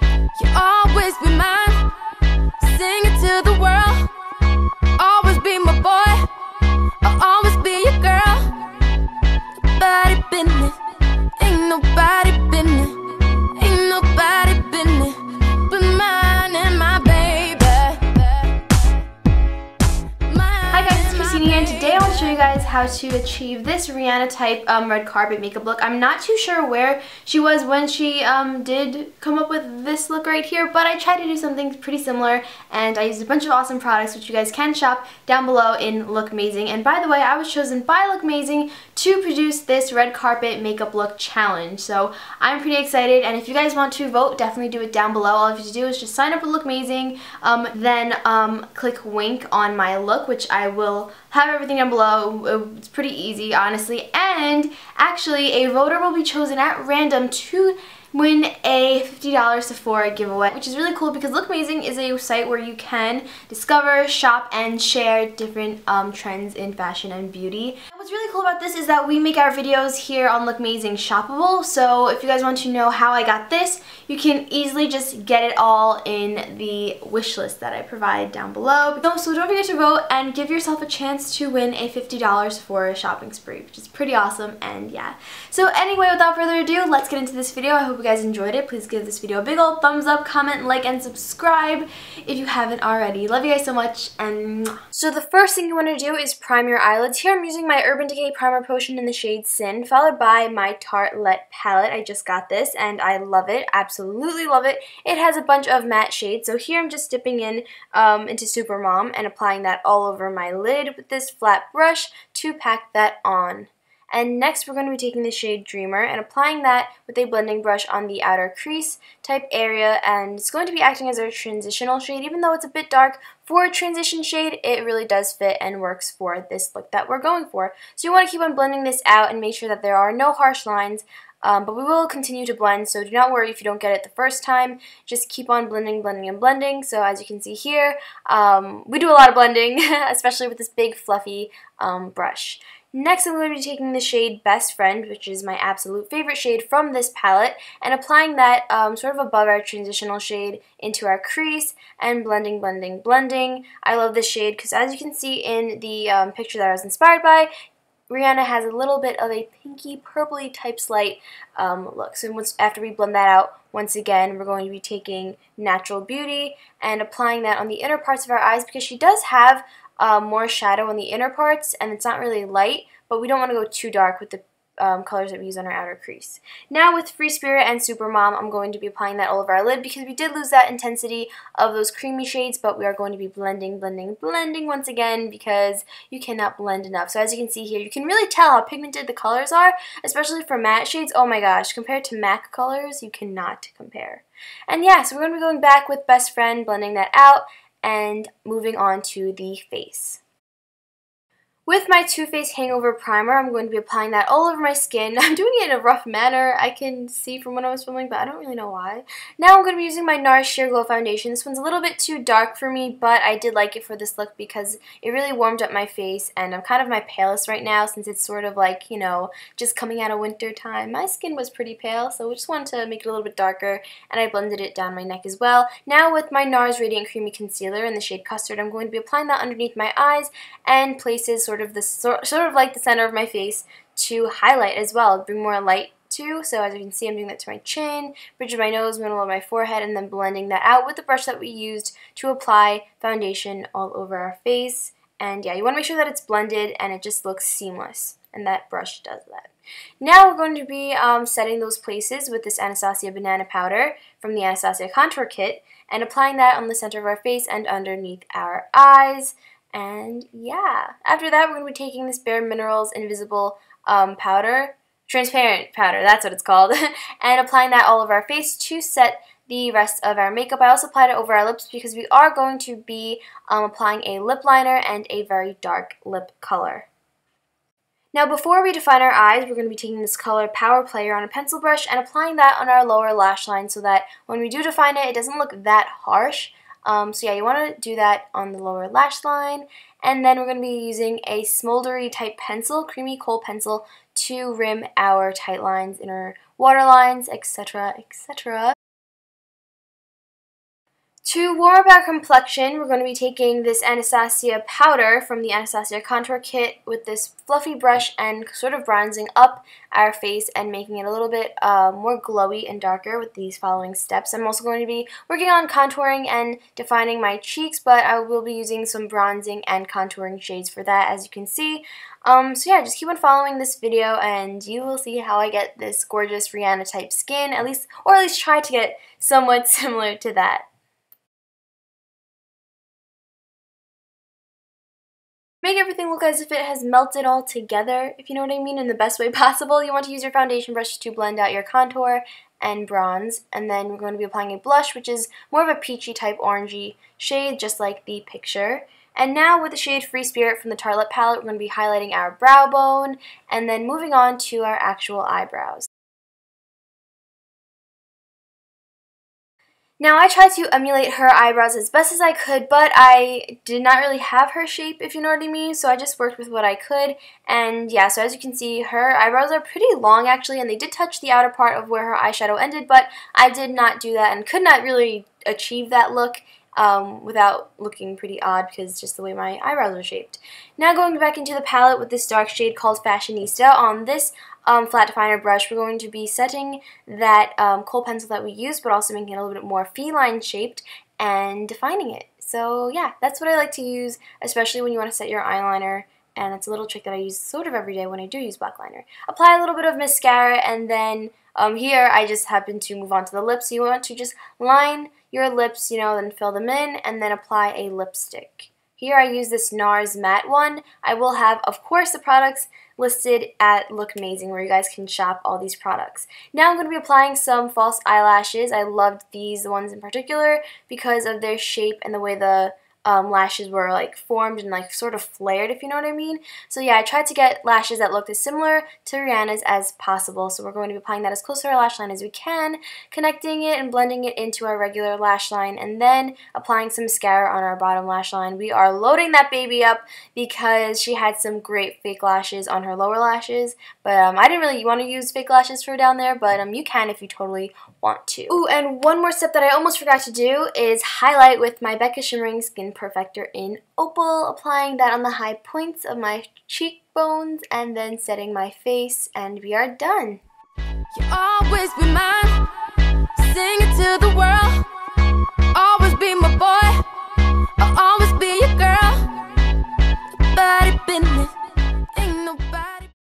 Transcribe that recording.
You'll always be mine. Sing it to the world. Always be my boy. I'll always be your girl. Nobody business. Ain't nobody business. Ain't nobody business but mine and my baby. Hi guys, it's Christina here, and today I want to show you guys how to achieve this Rihanna type red carpet makeup look. I'm not too sure where she was when she did come up with this look right here, but I tried to do something pretty similar, and I used a bunch of awesome products which you guys can shop down below in Look Amazing. And by the way, I was chosen by Look Amazing to produce this red carpet makeup look challenge, so I'm pretty excited. And if you guys want to vote, definitely do it down below. All you have to do is just sign up with Look Amazing, then click wink on my look, which I will have everything down below. It's pretty easy, honestly. And actually, a voter will be chosen at random to win a $50 Sephora giveaway, which is really cool because Look Amazing is a site where you can discover, shop, and share different trends in fashion and beauty. What's really cool about this is that we make our videos here on Look Amazing shoppable, so if you guys want to know how I got this, you can easily just get it all in the wish list that I provide down below. So don't forget to vote and give yourself a chance to win a $50 Sephora shopping spree, which is pretty awesome. And yeah, so anyway, without further ado, let's get into this video. I hope you guys enjoyed it. Please give this video a big old thumbs up, comment, like, and subscribe if you haven't already. Love you guys so much, and mwah. So the first thing you want to do is prime your eyelids. Here I'm using my Urban Decay Primer Potion in the shade Sin, followed by my Tartelette Palette. I just got this, and I love it. Absolutely love it. It has a bunch of matte shades, so here I'm just dipping in into Supermom and applying that all over my lid with this flat brush to pack that on. And next we're going to be taking the shade Dreamer and applying that with a blending brush on the outer crease type area, and it's going to be acting as a transitional shade. Even though it's a bit dark for a transition shade, it really does fit and works for this look that we're going for. So you want to keep on blending this out and make sure that there are no harsh lines, but we will continue to blend, so do not worry if you don't get it the first time. Just keep on blending, blending, and blending. So as you can see here, we do a lot of blending, especially with this big fluffy brush. Next, I'm going to be taking the shade Best Friend, which is my absolute favorite shade from this palette, and applying that sort of above our transitional shade into our crease and blending, blending, blending. I love this shade because, as you can see in the picture that I was inspired by, Rihanna has a little bit of a pinky purpley type slight look. So after we blend that out, once again, we're going to be taking Natural Beauty and applying that on the inner parts of our eyes because she does have more shadow on the inner parts, and it's not really light, but we don't want to go too dark with the colors that we use on our outer crease. Now with Free Spirit and Supermom, I'm going to be applying that all over our lid because we did lose that intensity of those creamy shades, but we are going to be blending, blending, blending once again because you cannot blend enough. So as you can see here, you can really tell how pigmented the colors are, especially for matte shades. Oh my gosh, compared to MAC colors, you cannot compare. And yeah, so we're going to be going back with Best Friend, blending that out, and moving on to the face. With my Too Faced Hangover Primer, I'm going to be applying that all over my skin. I'm doing it in a rough manner, I can see from when I was filming, but I don't really know why. Now I'm going to be using my NARS Sheer Glow Foundation. This one's a little bit too dark for me, but I did like it for this look because it really warmed up my face, and I'm kind of my palest right now since it's sort of like, you know, just coming out of winter time. My skin was pretty pale, so we just wanted to make it a little bit darker, and I blended it down my neck as well. Now with my NARS Radiant Creamy Concealer in the shade Custard, I'm going to be applying that underneath my eyes and places sort of like the center of my face to highlight as well, bring more light to. So as you can see, I'm doing that to my chin, bridge of my nose, middle of my forehead, and then blending that out with the brush that we used to apply foundation all over our face. And yeah, you want to make sure that it's blended and it just looks seamless, and that brush does that. Now we're going to be setting those places with this Anastasia Banana Powder from the Anastasia Contour Kit and applying that on the center of our face and underneath our eyes. And yeah, after that we're going to be taking this Bare Minerals Invisible powder, transparent powder, that's what it's called, and applying that all over our face to set the rest of our makeup. I also applied it over our lips because we are going to be applying a lip liner and a very dark lip color. Now before we define our eyes, we're going to be taking this color Power Player on a pencil brush and applying that on our lower lash line so that when we do define it, it doesn't look that harsh. So yeah, you want to do that on the lower lash line, and then we're going to be using a smoldery type pencil, creamy kohl pencil, to rim our tight lines, inner waterlines, etc., etc. To warm up our complexion, we're going to be taking this Anastasia powder from the Anastasia Contour Kit with this fluffy brush and sort of bronzing up our face and making it a little bit more glowy and darker with these following steps. I'm also going to be working on contouring and defining my cheeks, but I will be using some bronzing and contouring shades for that, as you can see. So yeah, just keep on following this video and you will see how I get this gorgeous Rihanna type skin, at least try to get somewhat similar to that. Make everything look as if it has melted all together, if you know what I mean, in the best way possible. You want to use your foundation brush to blend out your contour and bronze, and then we're going to be applying a blush, which is more of a peachy type orangey shade, just like the picture. And now with the shade Free Spirit from the Tartelette Palette, we're going to be highlighting our brow bone, and then moving on to our actual eyebrows. Now, I tried to emulate her eyebrows as best as I could, but I did not really have her shape, if you know what I mean, so I just worked with what I could. And yeah, so as you can see, her eyebrows are pretty long actually, and they did touch the outer part of where her eyeshadow ended, but I did not do that and could not really achieve that look without looking pretty odd because just the way my eyebrows are shaped. Now going back into the palette with this dark shade called Fashionista, on this flat definer brush, we're going to be setting that kohl pencil that we used, but also making it a little bit more feline shaped and defining it. So yeah, that's what I like to use, especially when you want to set your eyeliner, and it's a little trick that I use sort of every day when I do use black liner. Apply a little bit of mascara, and then here I just happen to move on to the lips. So you want to just line your lips, then fill them in, and then apply a lipstick. Here I use this NARS matte one. I will have, of course, the products listed at Look Amazing, where you guys can shop all these products. Now I'm going to be applying some false eyelashes. I loved these ones in particular because of their shape and the way the lashes were like formed and like sort of flared, if you know what I mean. So yeah, I tried to get lashes that looked as similar to Rihanna's as possible. So we're going to be applying that as close to our lash line as we can, connecting it and blending it into our regular lash line, and then applying some mascara on our bottom lash line. We are loading that baby up because she had some great fake lashes on her lower lashes, but I didn't really want to use fake lashes for down there, but you can if you totally want to. Ooh, and one more step that I almost forgot to do is highlight with my Becca Shimmering Skin Perfector in Opal, applying that on the high points of my cheekbones and then setting my face, and we are done. You'll always be mine, sing it to the world, always be my boy, I'll always be your girl, body business.